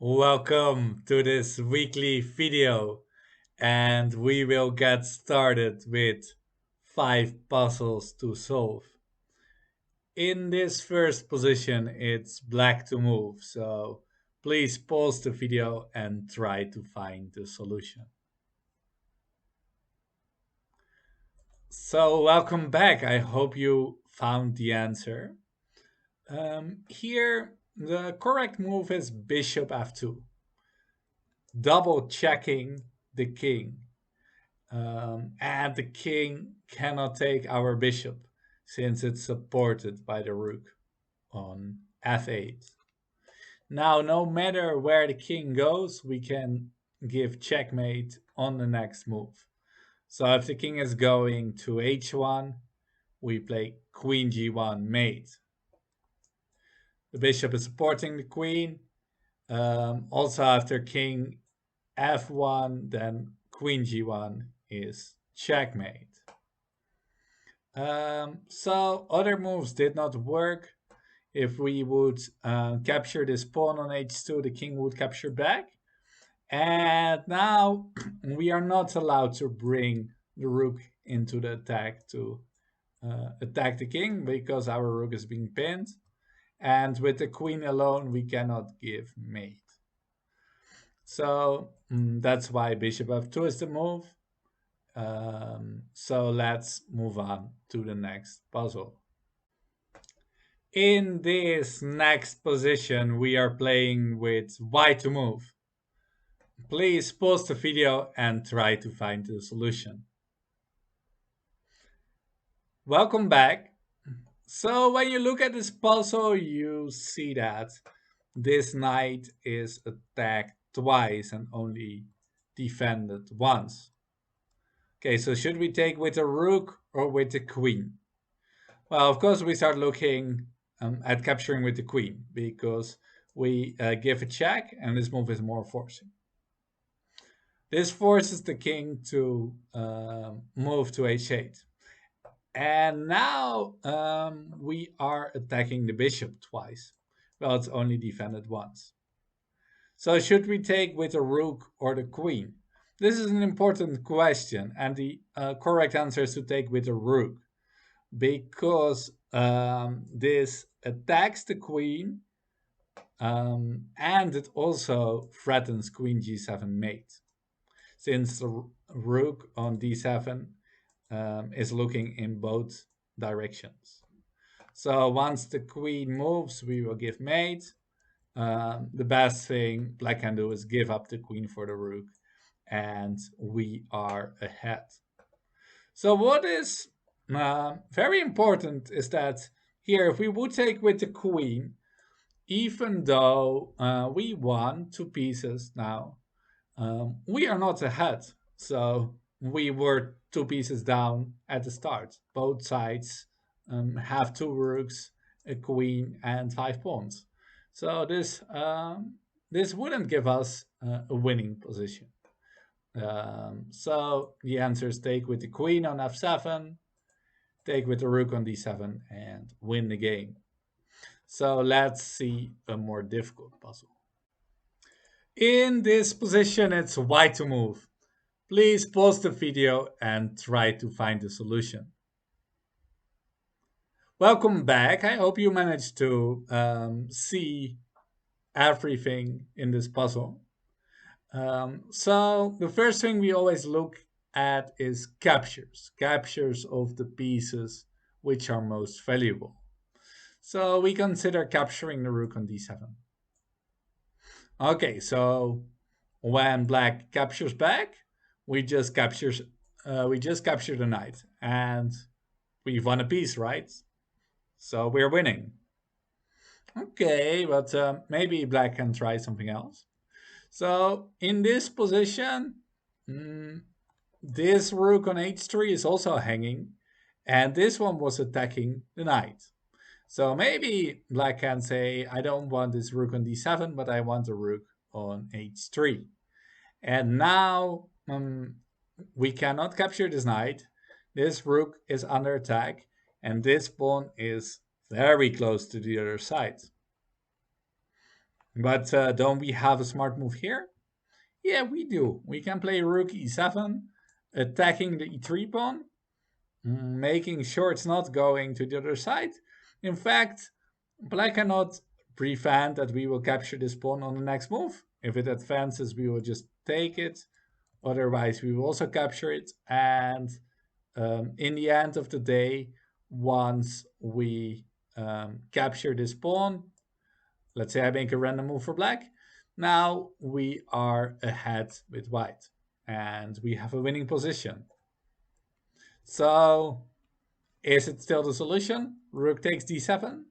Welcome to this weekly video, and we will get started with 5 puzzles to solve. In this first position, it's black to move, so please pause the video and try to find the solution. So, welcome back. I hope you found the answer. Here, the correct move is bishop f2, double checking the king. And the king cannot take our bishop since it's supported by the rook on f8. Now, no matter where the king goes, we can give checkmate on the next move. So if the king is going to h1, we play queen g1 mate. The bishop is supporting the queen. Also after king f1, then queen g1 is checkmate. So other moves did not work. If we would capture this pawn on h2, the king would capture back. And now we are not allowed to bring the rook into the attack to attack the king because our rook is being pinned. And with the queen alone, we cannot give mate. So that's why bishop f2 is the move. So let's move on to the next puzzle. In this next position, we are playing with white to move. Please pause the video and try to find the solution. Welcome back. So when you look at this puzzle, you see that this knight is attacked twice and only defended once. Okay, so should we take with the rook or with the queen? Well, of course, we start looking at capturing with the queen because we give a check and this move is more forcing. This forces the king to move to h8. And now we are attacking the bishop twice. Well, it's only defended once. So should we take with the rook or the queen? This is an important question, and the correct answer is to take with the rook because this attacks the queen and it also threatens queen g7 mate, since the rook on d7 is looking in both directions. So once the queen moves, we will give mate. The best thing black can do is give up the queen for the rook, and we are ahead. So what is very important is that here, if we would take with the queen, even though we won 2 pieces now, we are not ahead. So we were 2 pieces down at the start. Both sides have 2 rooks, a queen, and 5 pawns. So this wouldn't give us a winning position. So the answer is take with the queen on f7, take with the rook on d7, and win the game. So let's see a more difficult puzzle. In this position, it's white to move. Please pause the video and try to find the solution. Welcome back. I hope you managed to see everything in this puzzle. So the first thing we always look at is captures of the pieces which are most valuable. So we consider capturing the rook on d7. Okay, so when black captures back, we just capture the knight, and we've won a piece, right? So we're winning. Okay, but maybe black can try something else. So in this position, this rook on h3 is also hanging, and this one was attacking the knight. So maybe black can say, I don't want this rook on d7, but I want a rook on h3. And now we cannot capture this knight. This rook is under attack, and this pawn is very close to the other side. But don't we have a smart move here? Yeah, we do. We can play rook e7, attacking the e3 pawn, making sure it's not going to the other side. In fact, black cannot prevent that we will capture this pawn on the next move. If it advances, we will just take it. Otherwise, we will also capture it. And in the end of the day, once we capture this pawn, let's say I make a random move for black, now we are ahead with white and we have a winning position. So is it still the solution? Rook takes d7?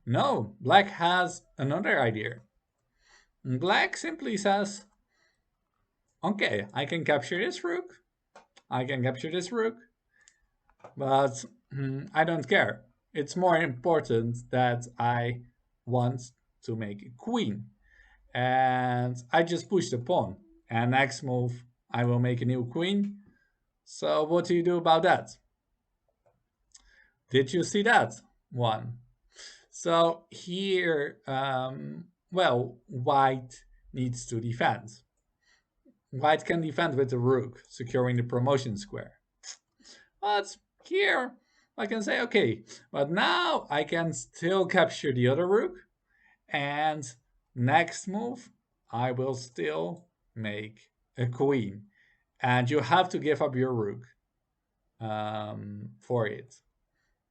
No, black has another idea. Black simply says, okay, I can capture this rook, I can capture this rook, but I don't care. It's more important that I want to make a queen. And I just push the pawn. And next move, I will make a new queen. So what do you do about that? Did you see that one? So here, well, white needs to defend. White can defend with the rook, securing the promotion square. But here, I can say, okay, but now I can still capture the other rook. And next move, I will still make a queen. And you have to give up your rook for it.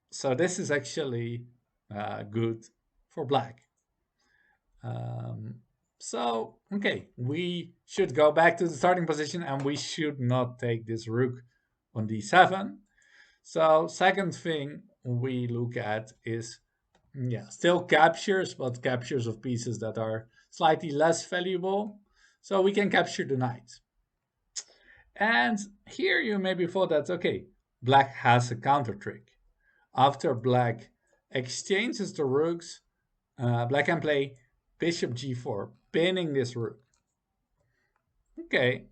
So this is actually good for black. Um, so, okay, we should go back to the starting position and we should not take this rook on d7. So second thing we look at is, yeah, still captures, but captures of pieces that are slightly less valuable. So we can capture the knight. And here you maybe thought that, okay, black has a counter trick. After black exchanges the rooks, black can play bishop g4, pinning this rook. Okay,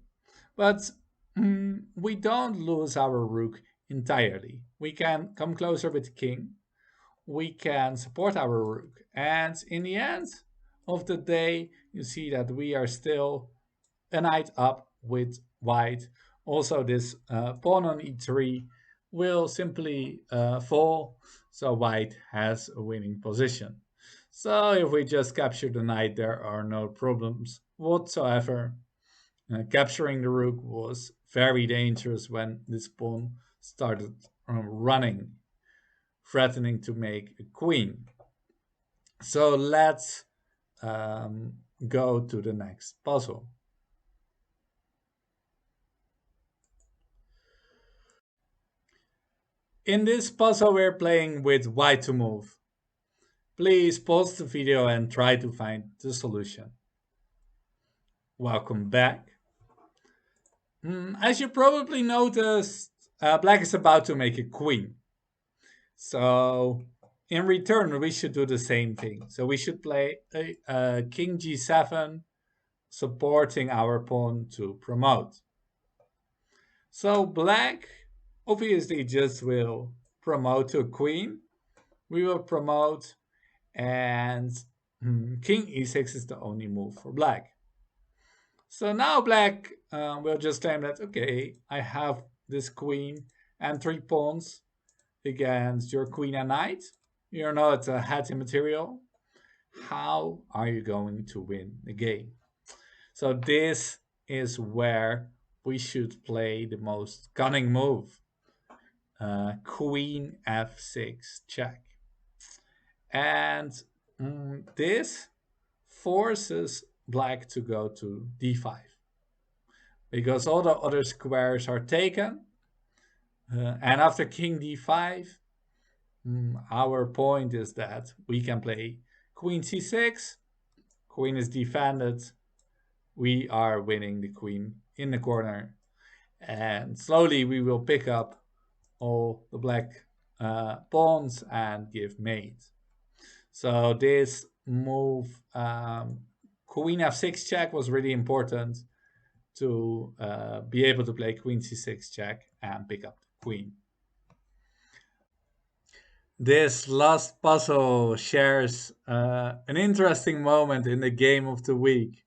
but we don't lose our rook entirely. We can come closer with the king. We can support our rook. And in the end of the day, you see that we are still a knight up with white. Also, this pawn on e3 will simply fall, so white has a winning position. So if we just capture the knight, there are no problems whatsoever. Capturing the rook was very dangerous when this pawn started running, threatening to make a queen. So let's go to the next puzzle. In this puzzle, we're playing with white to move. Please pause the video and try to find the solution. Welcome back. As you probably noticed, black is about to make a queen. So in return, we should do the same thing. So we should play a king g7, supporting our pawn to promote. So black obviously just will promote to a queen. We will promote, and king e6 is the only move for black. So now black will just claim that, okay, I have this queen and 3 pawns against your queen and knight. You're not a head material. How are you going to win the game? So this is where we should play the most cunning move. Queen f6 check. And this forces black to go to d5. Because all the other squares are taken. And after king d5, our point is that we can play queen c6. Queen is defended. We are winning the queen in the corner. And slowly we will pick up all the black pawns and give mate. So this move, queen f6 check, was really important to be able to play queen c6 check and pick up the queen. This last puzzle shares an interesting moment in the game of the week,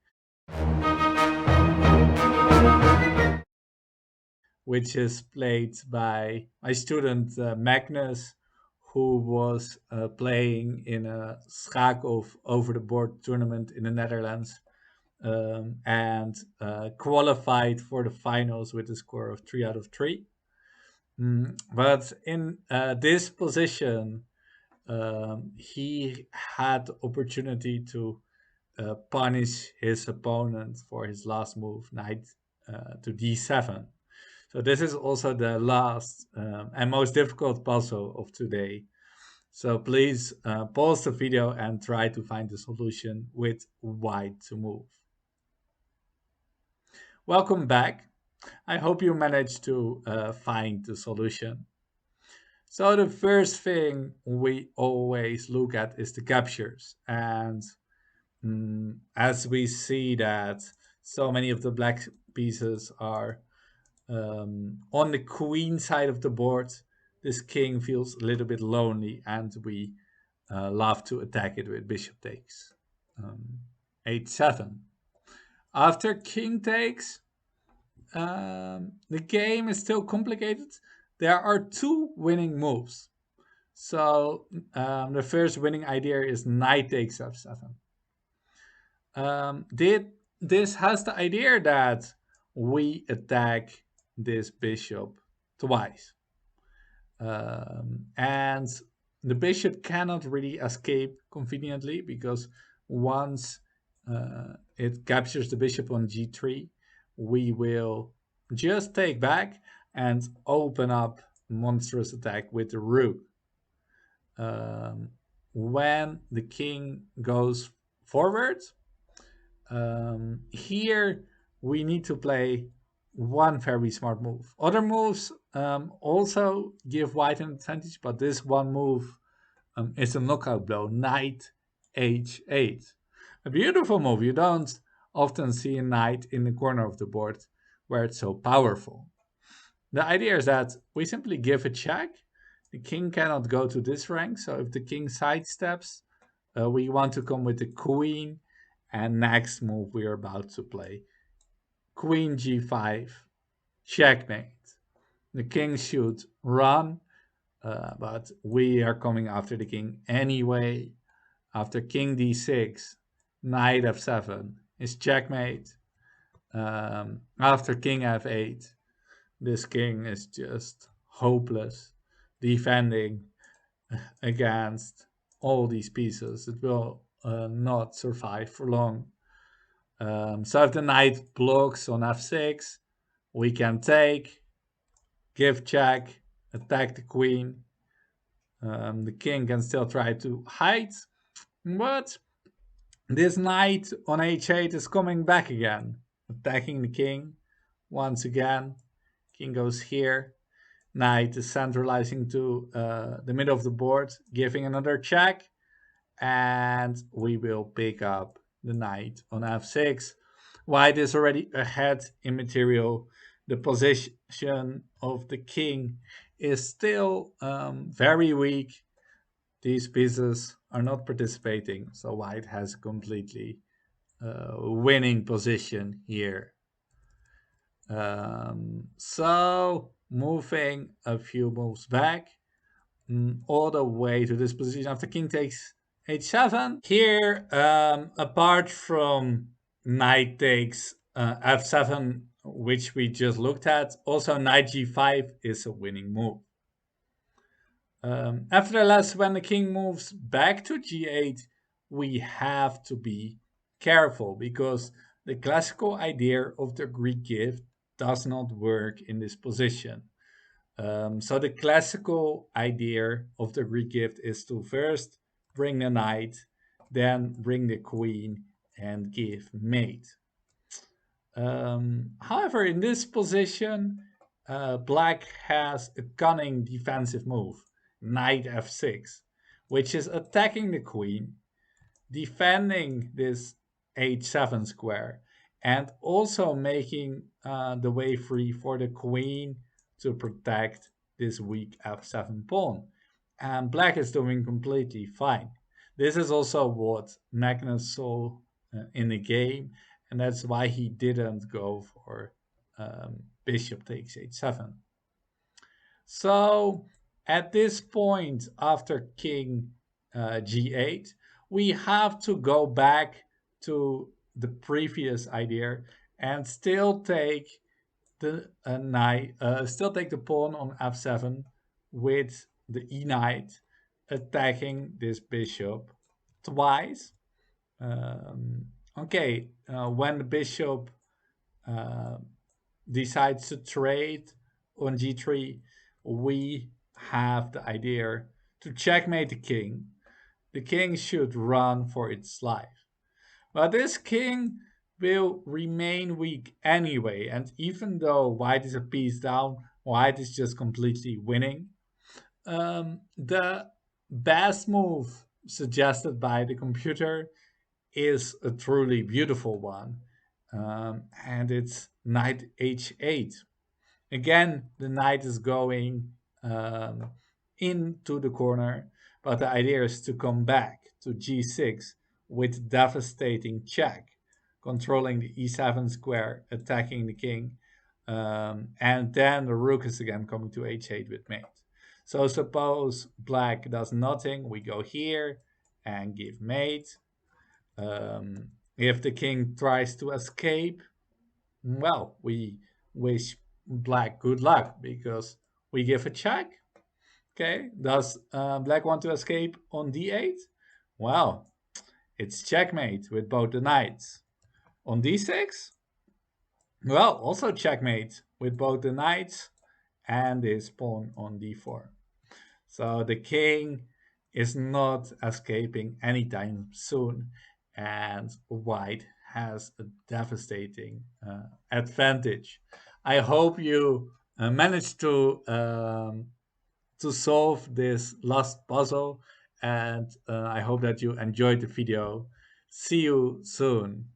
which is played by my student Magnus, who was playing in a Schaakhof over the board tournament in the Netherlands, and qualified for the finals with a score of 3 out of 3. But in this position, he had the opportunity to punish his opponent for his last move, knight to d7. So this is also the last and most difficult puzzle of today. So please pause the video and try to find the solution with white to move. Welcome back. I hope you managed to find the solution. So the first thing we always look at is the captures. And as we see that so many of the black pieces are on the queen side of the board, this king feels a little bit lonely, and we love to attack it with bishop takes. H7. After king takes, the game is still complicated. There are two winning moves. So the first winning idea is knight takes f7. This has the idea that we attack this bishop twice. And the bishop cannot really escape conveniently, because once it captures the bishop on g3, we will just take back and open up monstrous attack with the rook. When the king goes forward, here we need to play one very smart move. Other moves also give white an advantage, but this one move is a knockout blow, knight h8. A beautiful move. You don't often see a knight in the corner of the board where it's so powerful. The idea is that we simply give a check. The king cannot go to this rank, so if the king sidesteps, we want to come with the queen, and next move we are about to play queen g5, checkmate. The king should run, but we are coming after the king anyway. After king d6, knight f7 is checkmate. After king f8, this king is just hopeless, defending against all these pieces. It will not survive for long. So if the knight blocks on f6, we can take, give check, attack the queen. The king can still try to hide, but this knight on h8 is coming back again, attacking the king once again. King goes here. Knight is centralizing to the middle of the board, giving another check, and we will pick up the knight on f6. White is already ahead in material. The position of the king is still very weak. These pieces are not participating, so white has a completely winning position here. So moving a few moves back, all the way to this position after king takes h7. Here, apart from knight takes f7, which we just looked at, also knight g5 is a winning move. Nevertheless, when the king moves back to g8, we have to be careful, because the classical idea of the Greek gift does not work in this position. So the classical idea of the Greek gift is to first bring the knight, then bring the queen, and give mate. However, in this position, black has a cunning defensive move, knight f6, which is attacking the queen, defending this h7 square, and also making the way free for the queen to protect this weak f7 pawn. and black is doing completely fine. This is also what Magnus saw in the game, and that's why he didn't go for bishop takes h7. So at this point, after king g8, we have to go back to the previous idea and still take the knight, still take the pawn on f7 with the e knight attacking this bishop twice. Okay, when the bishop uh, decides to trade on g3, we have the idea to checkmate the king. The king should run for its life. But this king will remain weak anyway, and even though white is a piece down, white is just completely winning. The best move suggested by the computer is a truly beautiful one, and it's knight h8. Again, the knight is going um, into the corner, but the idea is to come back to g6 with devastating check, controlling the e7 square, attacking the king, and then the rook is again coming to h8 with mate. So suppose black does nothing, we go here and give mate. If the king tries to escape, well, we wish black good luck because we give a check. Okay, does black want to escape on d8? Well, it's checkmate with both the knights. On d6? Well, also checkmate with both the knights and his pawn on d4. So the king is not escaping anytime soon, and white has a devastating advantage. I hope you managed to solve this last puzzle, and I hope that you enjoyed the video. See you soon.